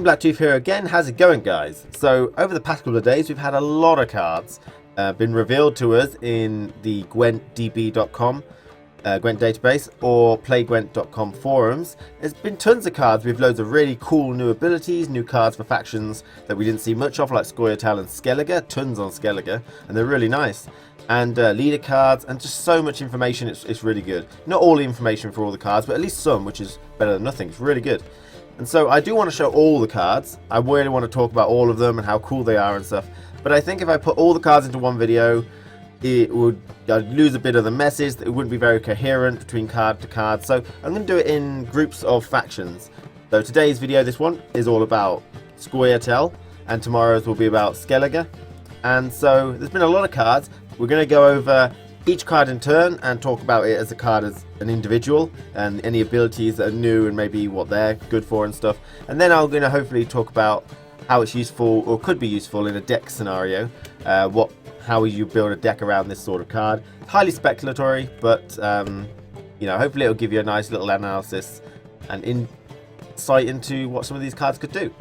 Blacktooth here again. How's it going, guys? So over the past couple of days we've had a lot of cards been revealed to us in the GwentDB.com Gwent database or playgwent.com forums. There's been tons of cards with loads of really cool new abilities, new cards for factions that we didn't see much of, like Scoia'tael and Skellige, tons on Skellige, and they're really nice. And leader cards, and just so much information. It's really good. Not all the information for all the cards, but at least some, which is better than nothing. It's really good. And so I do want to show all the cards. I really want to talk about all of them and how cool they are and stuff. But I think if I put all the cards into one video, I'd lose a bit of the message. It wouldn't be very coherent between card to card. So I'm going to do it in groups of factions. So today's video, this one, is all about Scoia'tael, and tomorrow's will be about Skellige. And so there's been a lot of cards. We're going to go over each card in turn and talk about it as a card as an individual and any abilities that are new and maybe what they're good for and stuff. And then I'm going to hopefully talk about how it's useful or could be useful in a deck scenario. How you build a deck around this sort of card. Highly speculatory, but you know, hopefully it'll give you a nice little analysis and insight into what some of these cards could do.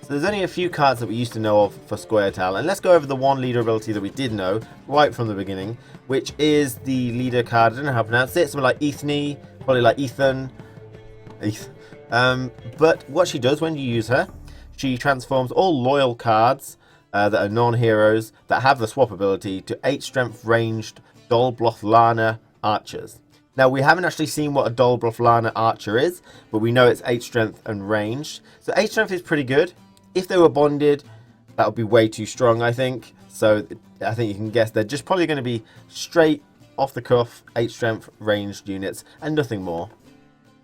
So there's only a few cards that we used to know of for Scoia'tael, and let's go over the one leader ability that we did know right from the beginning, which is the leader card. I don't know how to pronounce it. Something like Ethne, probably like Ethan. But what she does when you use her, she transforms all loyal cards that are non-heroes that have the swap ability to 8 strength ranged Dolblothlana archers. Now, we haven't actually seen what a Dolblothlana archer is, but we know it's 8 strength and ranged. So 8 strength is pretty good. If they were bonded, that would be way too strong, I think. So I think you can guess they're just probably going to be straight off the cuff 8 strength ranged units and nothing more.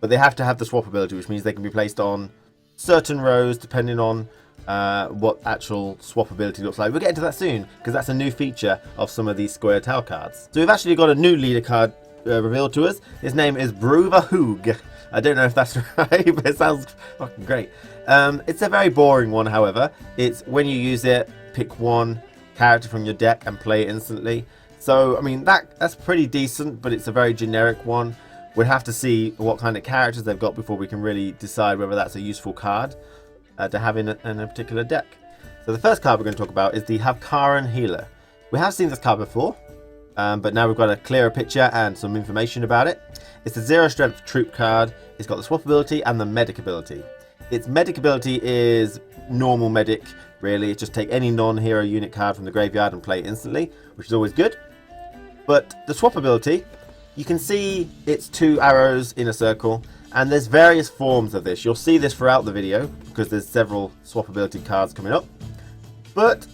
But they have to have the swap ability, which means they can be placed on certain rows depending on what actual swap ability looks like. We'll get into that soon because that's a new feature of some of these Scoia'tael cards. So we've actually got a new leader card revealed to us. His name is Bruvahoog. I don't know if that's right, but it sounds fucking great. It's a very boring one, however. It's when you use it, pick one character from your deck and play it instantly. So, I mean, that's pretty decent, but it's a very generic one. We'd have to see what kind of characters they've got before we can really decide whether that's a useful card to have in a particular deck. So the first card we're going to talk about is the Havkaran Healer. We have seen this card before, but now we've got a clearer picture and some information about it. It's a 0 strength troop card. It's got the swap ability and the medic ability. Its medic ability is normal medic, really. It's just take any non-hero unit card from the graveyard and play it instantly, which is always good. But the swap ability, you can see it's 2 arrows in a circle, and there's various forms of this. You'll see this throughout the video because there's several swap ability cards coming up. But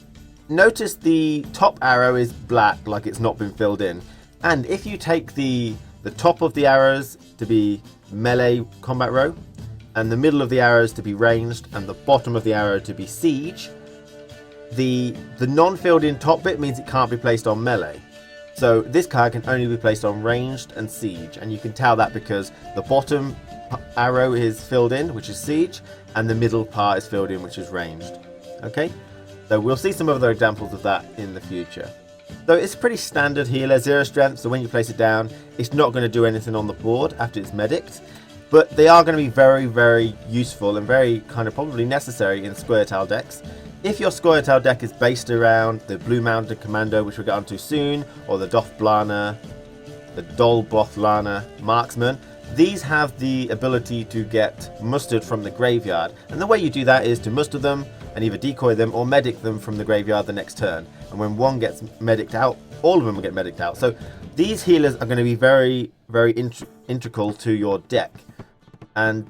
notice the top arrow is black, like it's not been filled in. And if you take the top of the arrows to be melee combat row, and the middle of the arrows to be ranged, and the bottom of the arrow to be siege, the non-filled in top bit means it can't be placed on melee. So this card can only be placed on ranged and siege, and you can tell that because the bottom arrow is filled in, which is siege, and the middle part is filled in, which is ranged. Okay, so we'll see some other examples of that in the future. So it's a pretty standard healer, 0 strength, so when you place it down, it's not going to do anything on the board after it's medicked, but they are going to be very, very useful and very kind of probably necessary in Scoia'tael decks. If your Scoia'tael deck is based around the Blue Mountain Commando, which we'll get onto soon, or the Dolblothlana Marksman, these have the ability to get mustered from the graveyard. And the way you do that is to muster them and either decoy them or medic them from the graveyard the next turn. And when one gets medicked out, all of them will get medicked out. So these healers are going to be very, very integral to your deck. And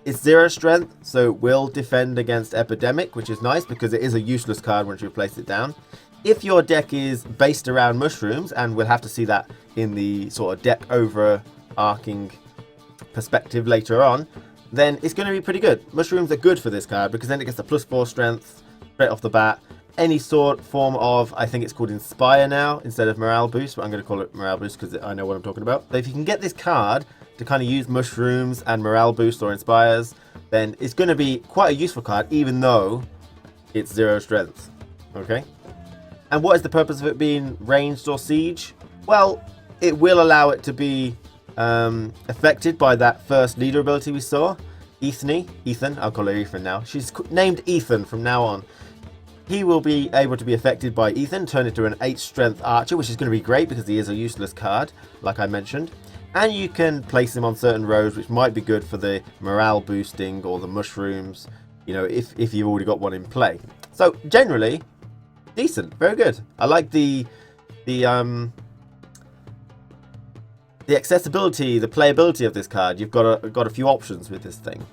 it's 0 strength, so it will defend against Epidemic, which is nice because it is a useless card once you place it down. If your deck is based around mushrooms, and we'll have to see that in the sort of deck overarching perspective later on, then it's going to be pretty good. Mushrooms are good for this card because then it gets a +4 strength straight off the bat. Any sort form of, I think it's called Inspire now instead of Morale Boost, but I'm going to call it Morale Boost because I know what I'm talking about. So if you can get this card to kind of use mushrooms and morale boost or inspires, then it's going to be quite a useful card even though it's 0 strength. Okay, and what is the purpose of it being ranged or siege? Well, it will allow it to be affected by that first leader ability we saw. Ethan, I'll call her Ethan now. She's named Ethan from now on. He will be able to be affected by Ethan, turn into an 8 strength archer, which is going to be great because he is a useless card, like I mentioned. And you can place him on certain rows, which might be good for the morale boosting or the mushrooms, you know, if you've already got one in play. So generally, decent, very good. I like the accessibility, the playability of this card. You've got a few options with this thing.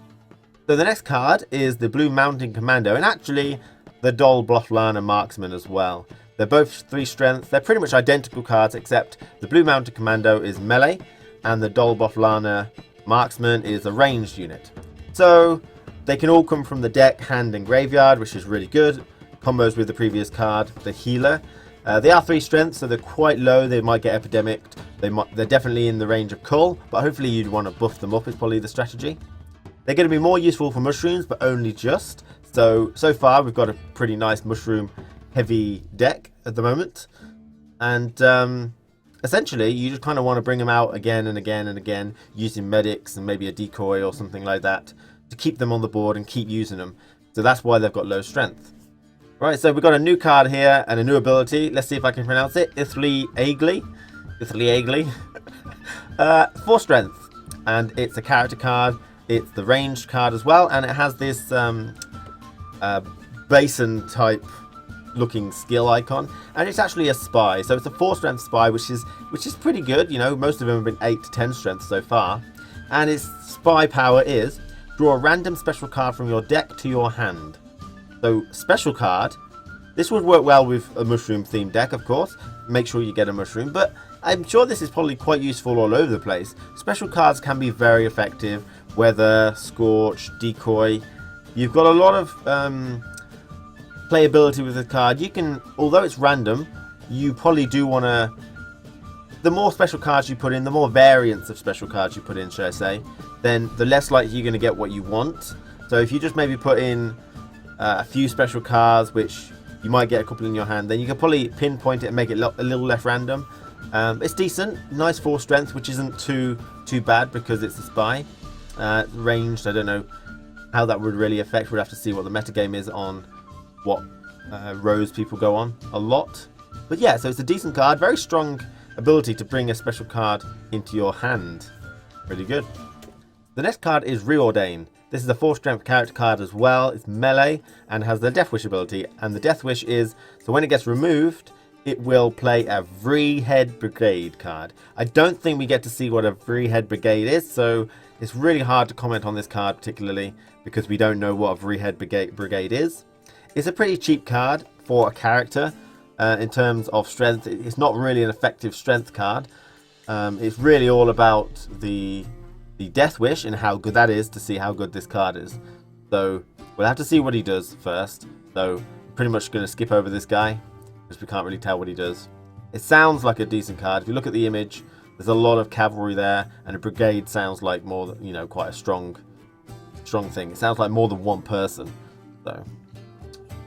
So the next card is the Blue Mountain Commando, and actually the Dol Blothlana Marksman as well. They're both 3 strength. They're pretty much identical cards, except the Blue Mountain Commando is melee, and the Dol Blothlana Marksman is a ranged unit. So they can all come from the deck, hand, and graveyard, which is really good. Combos with the previous card, the Healer. They are 3 strength, so they're quite low. They might get epidemicked. They're definitely in the range of Cull, but hopefully you'd want to buff them up is probably the strategy. They're going to be more useful for mushrooms, but only just. So far we've got a pretty nice mushroom heavy deck at the moment. And essentially you just kind of want to bring them out again and again and again, using medics and maybe a decoy or something like that to keep them on the board and keep using them. So that's why they've got low strength. Right, so we've got a new card here and a new ability. Let's see if I can pronounce it. Scoia'tael. 4 strength. And it's a character card. It's the ranged card as well. And it has this basin type looking skill icon. And it's actually a spy. So it's a 4 strength spy, which is pretty good. You know, most of them have been 8 to 10 strength so far. And its spy power is draw a random special card from your deck to your hand. So, special card. This would work well with a mushroom themed deck, of course. Make sure you get a mushroom, but I'm sure this is probably quite useful all over the place. Special cards can be very effective. Weather, Scorch, Decoy. You've got a lot of playability with the card. You can, although it's random, you probably do want to... The more special cards you put in, the more variants of special cards you put in, should I say, then the less likely you're going to get what you want. So if you just maybe put in a few special cards, which you might get a couple in your hand, then you can probably pinpoint it and make it a little less random. It's decent, nice 4 strength, which isn't too bad because it's a spy. Ranged, I don't know how that would really affect. We'd have to see what the metagame is on what rows people go on a lot. But yeah, so it's a decent card, very strong ability to bring a special card into your hand. Really good. The next card is Reordain. This is a 4 strength character card as well. It's melee and has the Death Wish ability. And the Death Wish is, so when it gets removed, it will play a Vreehead Brigade card. I don't think we get to see what a Vreehead Brigade is, so it's really hard to comment on this card particularly because we don't know what a Vreehead Brigade is. It's a pretty cheap card for a character in terms of strength. It's not really an effective strength card. It's really all about the Death Wish and how good that is to see how good this card is. So we'll have to see what he does first. So pretty much going to skip over this guy because we can't really tell what he does. It sounds like a decent card. If you look at the image, there's a lot of cavalry there, and a brigade sounds like more, you know, quite a strong thing. It sounds like more than one person. So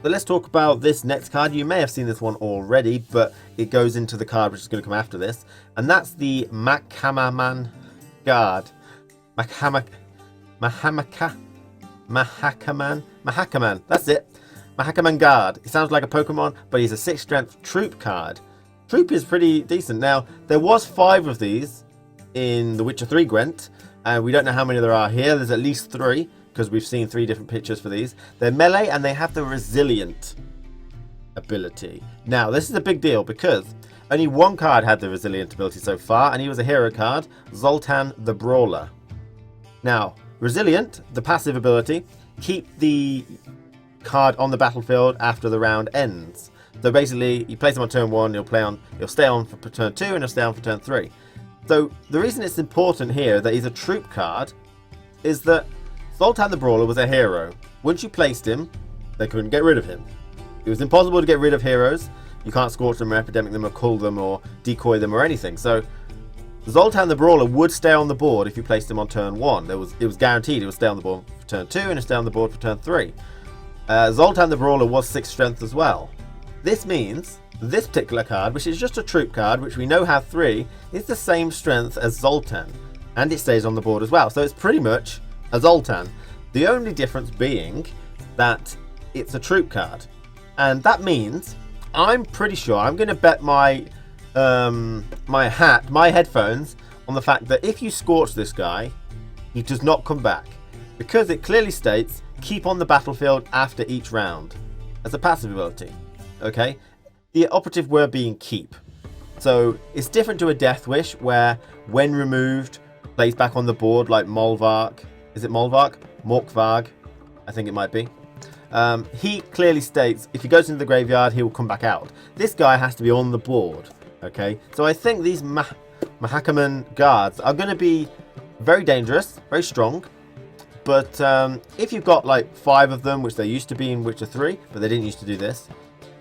let's talk about this next card. You may have seen this one already, but it goes into the card which is going to come after this, and that's the Mahakaman Guard. Mahakaman, that's it. Mahakaman Guard. He sounds like a Pokemon, but he's a 6 strength troop card. Troop is pretty decent. Now, there was 5 of these in The Witcher 3 Gwent, and we don't know how many there are here. There's at least 3, because we've seen 3 different pictures for these. They're melee, and they have the Resilient ability. Now, this is a big deal, because only 1 card had the Resilient ability so far, and he was a hero card, Zoltan the Brawler. Now, Resilient, the passive ability, keep the card on the battlefield after the round ends. So basically, you place him on turn 1, he'll stay on for turn 2, and he'll stay on for turn 3. So the reason it's important here that he's a troop card is that Zoltan the Brawler was a hero. Once you placed him, they couldn't get rid of him. It was impossible to get rid of heroes. You can't scorch them or epidemic them or cull them or decoy them or anything. So Zoltan the Brawler would stay on the board if you placed him on turn 1. It was guaranteed it would stay on the board for turn 2 and it'd stay on the board for turn 3. Zoltan the Brawler was 6 strength as well. This means this particular card, which is just a troop card, which we know have 3, is the same strength as Zoltan. And it stays on the board as well. So it's pretty much a Zoltan. The only difference being that it's a troop card. And that means I'm pretty sure I'm going to bet my my headphones on the fact that if you scorch this guy, he does not come back. Because it clearly states, keep on the battlefield after each round. As a passive ability. Okay? The operative word being keep. So it's different to a Death Wish where when removed, plays back on the board like Molvark. Is it Molvark? Morkvarg, I think it might be. He clearly states if he goes into the graveyard, he will come back out. This guy has to be on the board. Okay, so I think these Mahakaman guards are going to be very dangerous, very strong. But if you've got like 5 of them, which they used to be in Witcher 3, but they didn't used to do this,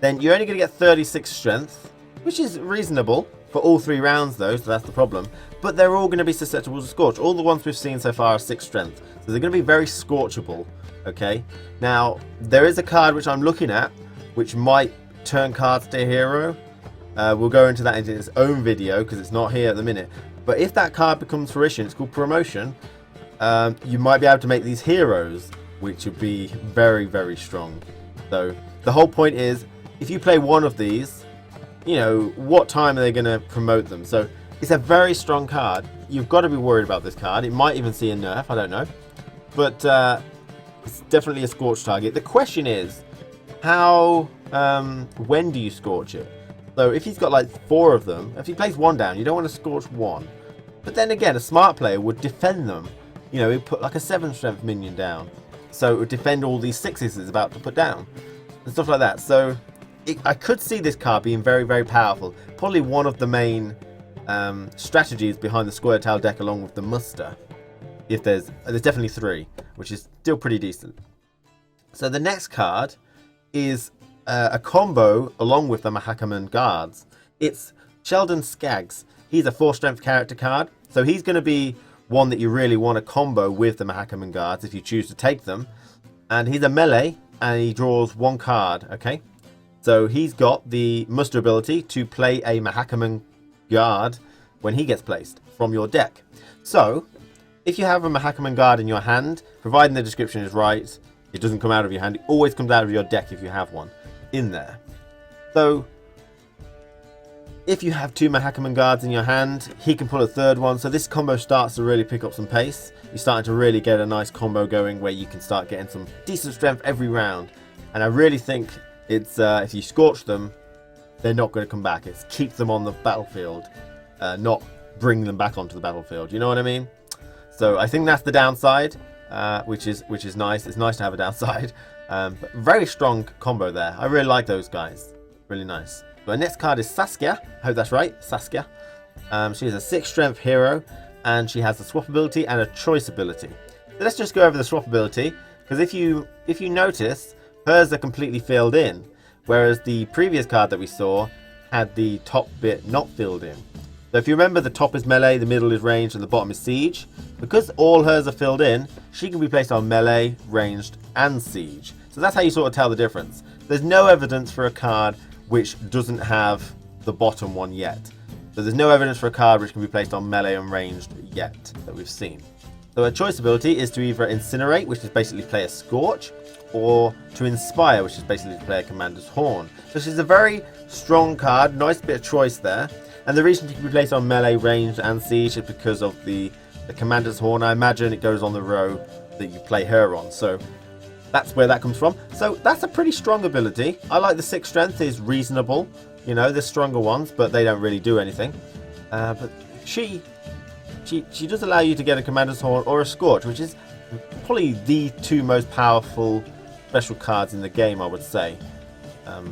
then you're only going to get 36 strength, which is reasonable for all 3 rounds though, so that's the problem. But they're all going to be susceptible to Scorch. All the ones we've seen so far are 6 strength, so they're going to be very Scorchable. Okay, now there is a card which I'm looking at, which might turn cards to hero. We'll go into that in its own video because it's not here at the minute. But if that card becomes fruition, it's called promotion. You might be able to make these heroes, which would be very, very strong. So the whole point is, if you play one of these, you know, what time are they going to promote them? So it's a very strong card. You've got to be worried about this card. It might even see a nerf, I don't know. But it's definitely a Scorch target. The question is, how, when do you Scorch it? So if he's got like 4 of them, if he plays 1 down, you don't want to Scorch 1. But then again, a smart player would defend them. You know, he'd put like a 7 strength minion down. So it would defend all these 6s he's about to put down. And stuff like that. So I could see this card being very, very powerful. Probably one of the main strategies behind the Scoia'tael deck along with the muster. If there's definitely 3, which is still pretty decent. So the next card is a combo along with the Mahakaman guards. It's Sheldon Skaggs. He's a 4 strength character card. So he's going to be one that you really want to combo with the Mahakaman guards if you choose to take them. And he's a melee and he draws 1 card. Okay. So he's got the muster ability to play a Mahakaman guard when he gets placed from your deck. So if you have a Mahakaman guard in your hand, providing the description is right, it doesn't come out of your hand. It always comes out of your deck if you have one in there. So if you have 2 Mahakaman guards in your hand, he can pull a 3rd one. So this combo starts to really pick up some pace. You're starting to really get a nice combo going where you can start getting some decent strength every round. And I really think it's if you Scorch them, they're not going to come back. It's keep them on the battlefield, not bring them back onto the battlefield. You know what I mean? So I think that's the downside, which is nice. It's nice to have a downside. But very strong combo there. I really like those guys. Really nice. The next card is Saskia. I hope that's right. Saskia. She is a 6 strength hero, and she has a swap ability and a choice ability. So let's just go over the swap ability, because if you notice, hers are completely filled in, whereas the previous card that we saw had the top bit not filled in. So if you remember, the top is melee, the middle is ranged, and the bottom is siege. Because all hers are filled in, she can be placed on melee, ranged, and siege. So that's how you sort of tell the difference. There's no evidence for a card which doesn't have the bottom one yet. So there's no evidence for a card which can be placed on melee and ranged yet that we've seen. So her choice ability is to either Incinerate, which is basically play a Scorch, or to Inspire, which is basically to play a Commander's Horn. So she's a very strong card, nice bit of choice there. And the reason she can be placed on melee, ranged, and siege is because of the Commander's Horn. I imagine it goes on the row that you play her on. So that's where that comes from. So that's a pretty strong ability. I like the 6 strength is reasonable. You know, there's stronger ones, but they don't really do anything. But she does allow you to get a Commander's Horn or a Scorch, which is probably the 2 most powerful special cards in the game, I would say.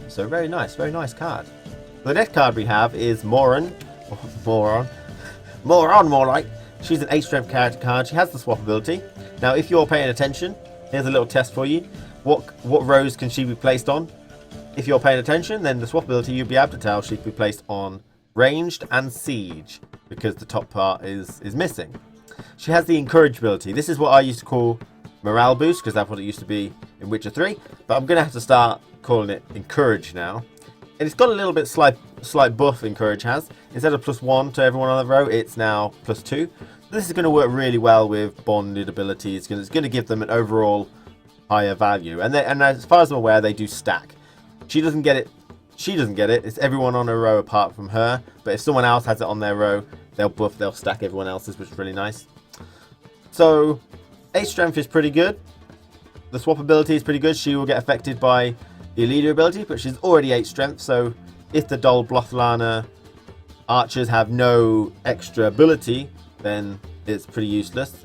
So very nice card. The next card we have is Moron, more like. She's an 8 strength character card. She has the swap ability. Now, if you're paying attention, here's a little test for you. What rows can she be placed on? If you're paying attention, then the swap ability, you'll be able to tell she can be placed on ranged and siege, because the top part is missing. She has the encourage ability. This is what I used to call morale boost, because that's what it used to be in Witcher 3. But I'm going to have to start calling it encourage now. And it's got a little bit slight buff encourage has. Instead of +1 to everyone on the row, it's now +2. This is going to work really well with bonded abilities. It's going to give them an overall higher value. And as far as I'm aware, they do stack. She doesn't get it. It's everyone on a row apart from her. But if someone else has it on their row, they'll stack everyone else's, which is really nice. So 8 strength is pretty good. The swap ability is pretty good. She will get affected by the leader ability, but she's already 8 strength. So if the Dol Blothlana archers have no extra ability, then it's pretty useless,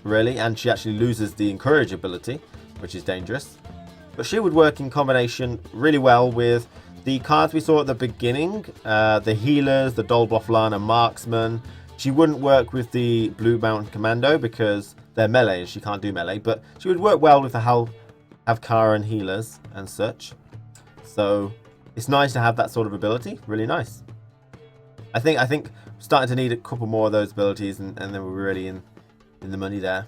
really. And she actually loses the encourage ability, which is dangerous. But she would work in combination really well with the cards we saw at the beginning, the healers, the Dol Blothlana marksman. She wouldn't work with the Blue Mountain Commando because they're melee and she can't do melee, but she would work well with the Havkara healers and such. So it's nice to have that sort of ability. Really nice. I think we're starting to need a couple more of those abilities, and then we're really in the money there.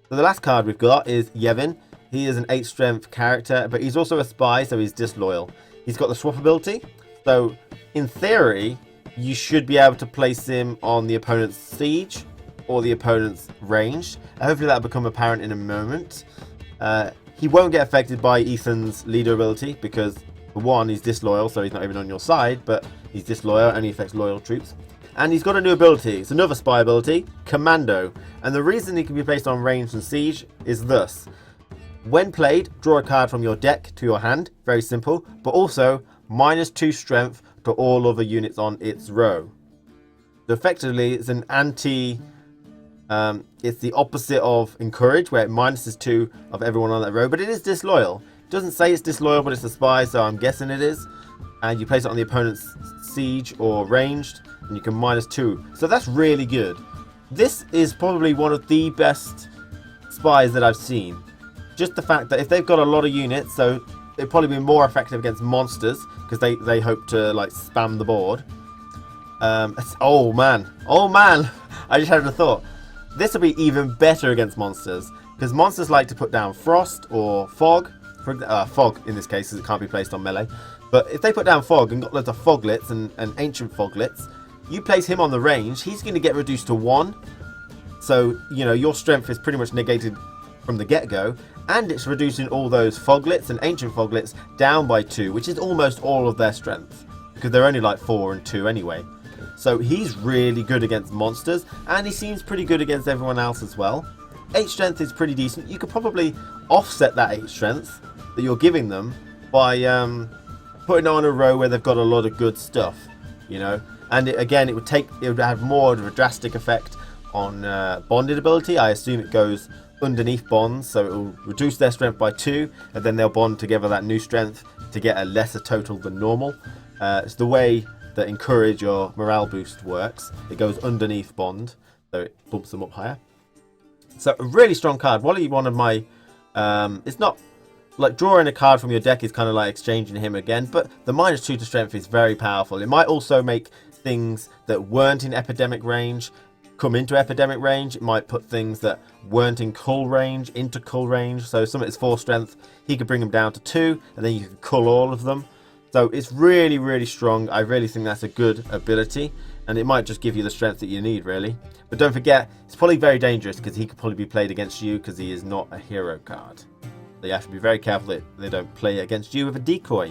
So the last card we've got is Yevon. He is an 8 strength character, but he's also a spy, so he's disloyal. He's got the swap ability, so in theory you should be able to place him on the opponent's siege or the opponent's range. Hopefully that'll become apparent in a moment. He won't get affected by Ethan's leader ability because, for one, he's disloyal, so he's not even on your side, but he's disloyal, only affects loyal troops. And he's got a new ability. It's another spy ability, Commando. And the reason he can be placed on range and siege is thus. When played, draw a card from your deck to your hand. Very simple. But also, -2 strength to all other units on its row. So effectively, it's an it's the opposite of encourage, where it -2 of everyone on that row. But it is disloyal. It doesn't say it's disloyal, but it's a spy, so I'm guessing it is. And you place it on the opponent's siege or ranged, and you can -2. So that's really good. This is probably one of the best spies that I've seen. Just the fact that if they've got a lot of units, so it'd probably be more effective against monsters, because they hope to like spam the board. Oh man, I just had a thought. This will be even better against monsters, because monsters like to put down frost or fog. Fog in this case, because it can't be placed on melee. But if they put down fog and got loads of foglets and ancient foglets, you place him on the range, he's going to get reduced to 1. So, you know, your strength is pretty much negated from the get-go, and it's reducing all those foglets and ancient foglets down by 2, which is almost all of their strength, because they're only like 4 and 2 anyway. So he's really good against monsters, and he seems pretty good against everyone else as well. 8 strength is pretty decent. You could probably offset that 8 strength that you're giving them by putting on a row where they've got a lot of good stuff, you know. And it would have more of a drastic effect on bonded ability. I assume it goes underneath bonds, so it will reduce their strength by 2, and then they'll bond together that new strength to get a lesser total than normal. It's the way that encourage or morale boost works. It goes underneath bond, so it bumps them up higher. So a really strong card. Probably one of my it's not like drawing a card from your deck is kind of like exchanging him again, but the -2 to strength is very powerful. It might also make things that weren't in epidemic range come into epidemic range. It might put things that weren't in cull range into cull range. So some of it's 4 strength, he could bring them down to 2, and then you can cull all of them. So it's really, really strong. I really think that's a good ability, and it might just give you the strength that you need, really. But don't forget, it's probably very dangerous because he could probably be played against you because he is not a hero card. So you have to be very careful that they don't play against you with a decoy.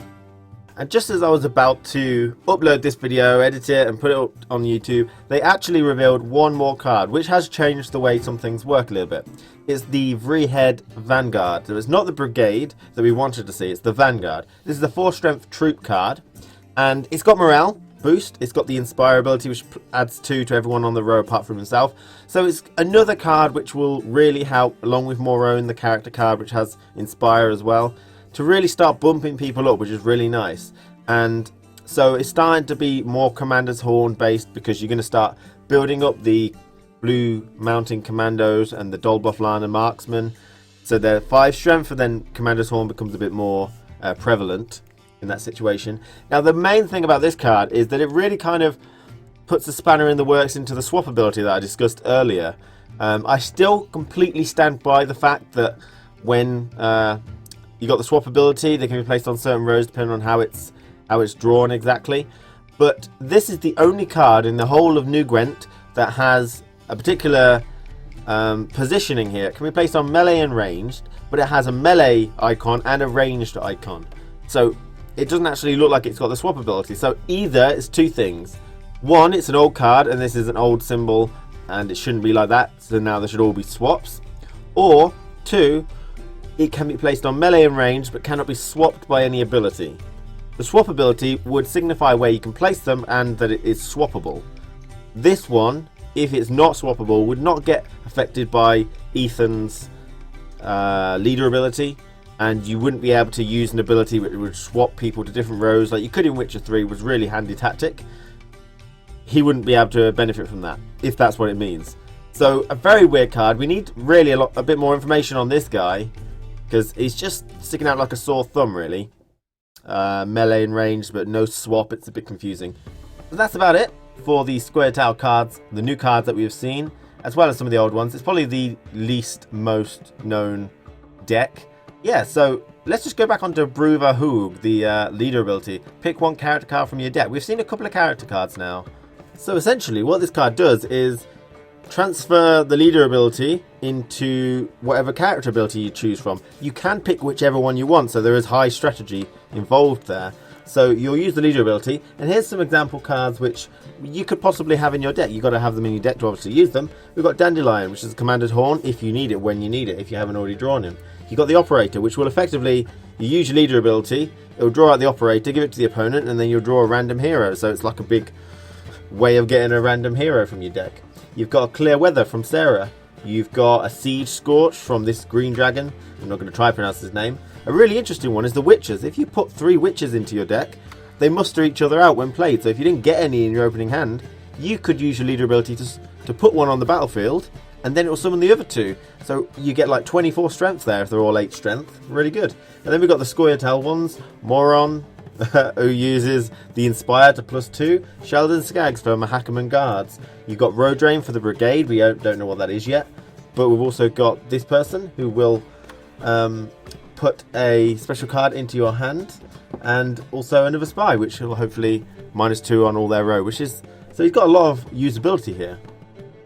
And just as I was about to upload this video, edit it and put it up on YouTube, they actually revealed one more card, which has changed the way some things work a little bit. It's the Vreehead Vanguard. So it's not the Brigade that we wanted to see, it's the Vanguard. This is the 4 strength troop card, and it's got morale boost. It's got the Inspire ability, which adds 2 to everyone on the row apart from himself. So it's another card which will really help, along with Morone, the character card, which has Inspire as well, to really start bumping people up, which is really nice. And so it's starting to be more Commander's Horn based, because you're going to start building up the Blue Mountain Commandos and the Dol Blothlana Marksmen. So they're 5 strength, and then Commander's Horn becomes a bit more prevalent in that situation. Now the main thing about this card is that it really kind of puts a spanner in the works into the swap ability that I discussed earlier. I still completely stand by the fact that when you got the swap ability, they can be placed on certain rows depending on how it's drawn exactly. But this is the only card in the whole of New Gwent that has a particular positioning here. It can be placed on melee and ranged, but it has a melee icon and a ranged icon. So it doesn't actually look like it's got the swap ability. So either it's two things. One, it's an old card and this is an old symbol and it shouldn't be like that, so now there should all be swaps. Or two, it can be placed on melee and range but cannot be swapped by any ability. The swap ability would signify where you can place them and that it is swappable. This one, if it's not swappable, would not get affected by Ethan's leader ability, and you wouldn't be able to use an ability which would swap people to different rows like you could in Witcher 3, was really handy tactic. He wouldn't be able to benefit from that, if that's what it means. So a very weird card. We need really a bit more information on this guy, because he's just sticking out like a sore thumb, really. Melee and range, but no swap. It's a bit confusing. But that's about it for the Scoia'tael cards, the new cards that we have seen, as well as some of the old ones. It's probably the least most known deck. Yeah, so let's just go back onto Bruva Hoog, the leader ability. Pick one character card from your deck. We've seen a couple of character cards now. So essentially what this card does is transfer the leader ability into whatever character ability you choose from. You can pick whichever one you want, so there is high strategy involved there. So you'll use the leader ability, and here's some example cards which you could possibly have in your deck. You've got to have them in your deck to obviously use them. We've got Dandelion, which is a Commander's Horn if you need it, when you need it, if you haven't already drawn him. You've got the Operator, which will effectively, you use your leader ability, it'll draw out the Operator, give it to the opponent, and then you'll draw a random hero. So it's like a big way of getting a random hero from your deck. You've got a Clear Weather from Sarah. You've got a Siege Scorch from this green dragon. I'm not going to try to pronounce his name. A really interesting one is the Witches. If you put 3 Witches into your deck, they muster each other out when played. So if you didn't get any in your opening hand, you could use your leader ability to put one on the battlefield, and then it will summon the other 2. So you get like 24 strength there if they're all 8 strength. Really good. And then we've got the Scoia'tael ones. Moron, who uses the Inspire to +2. Sheldon Skaggs for Mahakaman Guards. You've got Rodrain for the Brigade. We don't know what that is yet. But we've also got this person who will put a special card into your hand. And also another Spy, which will hopefully -2 on all their row. So he's got a lot of usability here.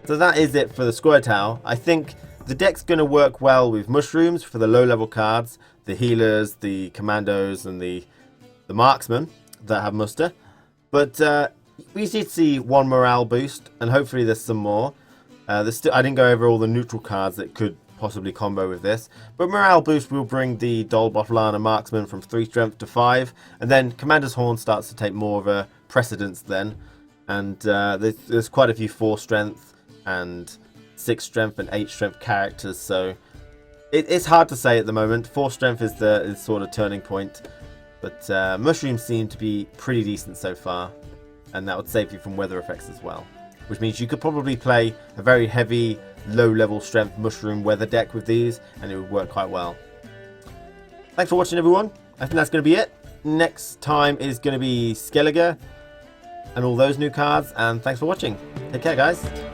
So that is it for the Scoia'tael. I think the deck's going to work well with Mushrooms for the low-level cards, the Healers, the Commandos, and the Marksmen that have muster. But we did see one morale boost, and hopefully there's some more. I didn't go over all the neutral cards that could possibly combo with this. But morale boost will bring the Dolboth Marksman from 3 strength to 5. And then Commander's Horn starts to take more of a precedence then. And there's quite a few 4 strength and 6 strength and 8 strength characters. So it's hard to say at the moment. 4 strength is the sort of turning point. But Mushrooms seem to be pretty decent so far, and that would save you from weather effects as well. Which means you could probably play a very heavy, low-level strength Mushroom weather deck with these, and it would work quite well. Thanks for watching, everyone. I think that's going to be it. Next time is going to be Skellige and all those new cards, and thanks for watching. Take care, guys.